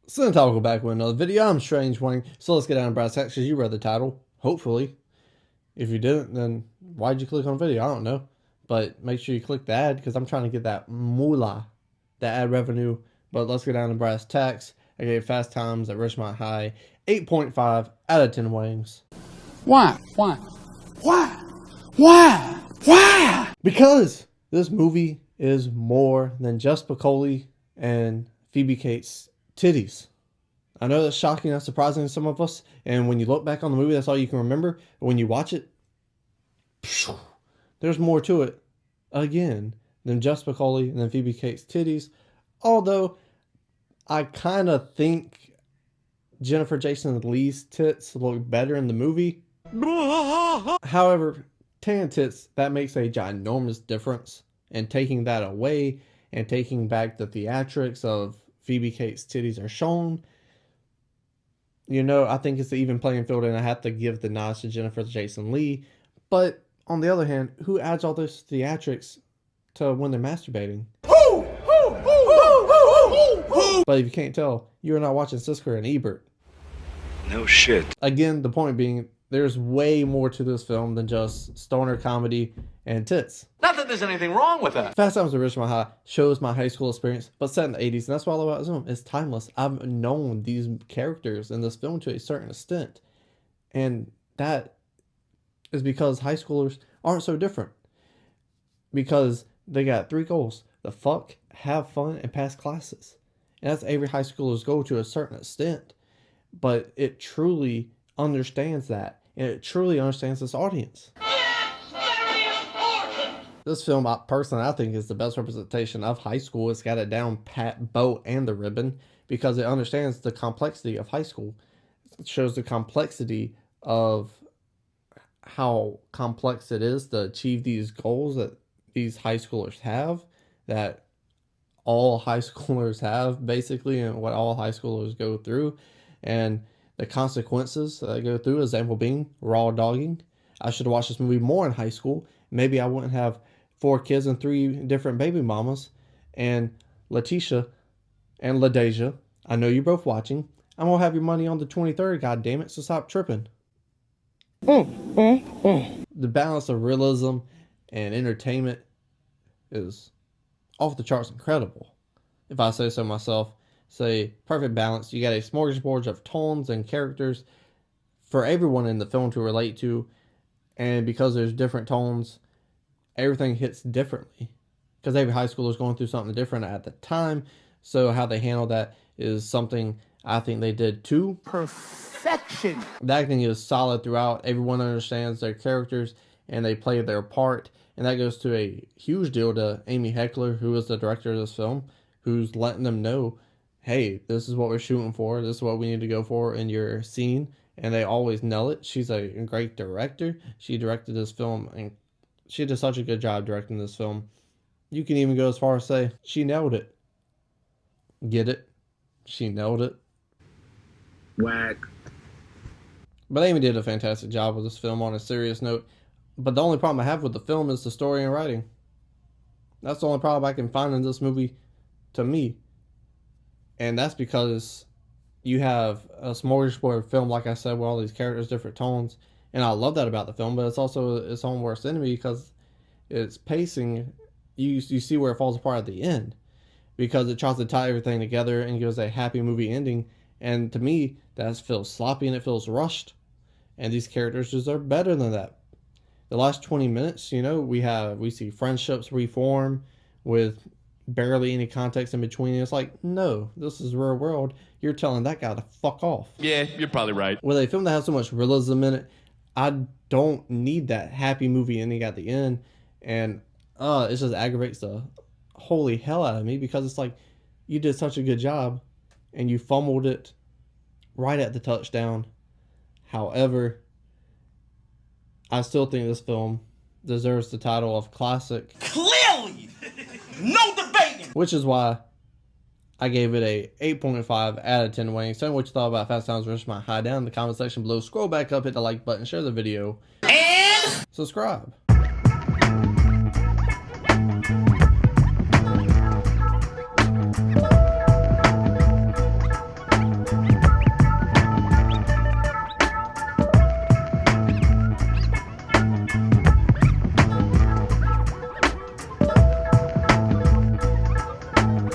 Cinematography back with another video. I'm Strange Wayne. So let's get down to brass tacks because you read the title. Hopefully. If you didn't, then why'd you click on the video? I don't know. But make sure you click the ad because I'm trying to get that moolah, that ad revenue. But let's get down to brass tacks. I gave Fast Times at Ridgemont High 8.5 out of 10 wings. Why? Why? Why? Why? Why? Because this movie is more than just Spicoli and Phoebe Cates' titties. I know that's shocking, that's surprising to some of us. And when you look back on the movie, that's all you can remember. But when you watch it, there's more to it, again, than just Spicoli and then Phoebe Cates' titties. Although, I kind of think Jennifer Jason Leigh's tits look better in the movie. However, tan tits, that makes a ginormous difference. And taking that away and taking back the theatrics of Phoebe Cates' titties are shown, you know, I think it's the even playing field, and I have to give the nod to Jennifer Jason Leigh. But on the other hand, who adds all this theatrics to when they're masturbating? But if you can't tell, you're not watching Siskel and Ebert. No shit. Again, the point being, there's way more to this film than just stoner comedy and tits. Not that there's anything wrong with that. Fast Times at Ridgemont High shows my high school experience, but set in the 80s, and that's what I love about this film. It's timeless. I've known these characters in this film to a certain extent, and that is because high schoolers aren't so different. Because they got 3 goals: the fuck, have fun, and pass classes. And that's every high schooler's goal to a certain extent. But it truly understands that, and it truly understands this audience. This film, personally, I think is the best representation of high school. It's got it down pat, bow, and the ribbon because it understands the complexity of high school. It shows the complexity of how complex it is to achieve these goals that these high schoolers have, that all high schoolers have, basically, and what all high schoolers go through, and the consequences that they go through, example being raw dogging. I should have watched this movie more in high school. Maybe I wouldn't have 4 kids and 3 different baby mamas. And Letitia and LaDeja, I know you're both watching. I'm going to have your money on the 23rd, goddammit, so stop tripping. The balance of realism and entertainment is off the charts incredible. If I say so myself, say perfect balance. You got a smorgasbord of tones and characters for everyone in the film to relate to. And because there's different tones, everything hits differently because every high schooler is going through something different at the time. So how they handle that is something I think they did to perfection. The acting is solid throughout. Everyone understands their characters and they play their part. And that goes to a huge deal to Amy Heckler, who is the director of this film, who's letting them know, hey, this is what we're shooting for. This is what we need to go for in your scene. And they always nail it. She's a great director. She directed this film and she did such a good job directing this film. You can even go as far as say, she nailed it. Get it? She nailed it. Whack. But Amy did a fantastic job with this film on a serious note. But the only problem I have with the film is the story and writing. That's the only problem I can find in this movie to me. And that's because you have a smorgasbord film, like I said, with all these characters, different tones. And I love that about the film, but it's also its own worst enemy because its pacing, you see where it falls apart at the end. Because it tries to tie everything together and gives a happy movie ending. And to me, that feels sloppy and it feels rushed. And these characters deserve better than that. The last 20 minutes, you know, we see friendships reform with barely any context in between. It's like, no, this is real world. You're telling that guy to fuck off. Yeah, you're probably right. With a film that has so much realism in it, I don't need that happy movie ending at the end. And it just aggravates the holy hell out of me because it's like, you did such a good job and you fumbled it right at the touchdown. However, I still think this film deserves the title of classic. Clearly! No debating! Which is why I gave it a 8.5 out of 10 wings. Tell me what you thought about Fast Times at Ridgemont High down in the comment section below. Scroll back up, hit the like button, share the video, and subscribe.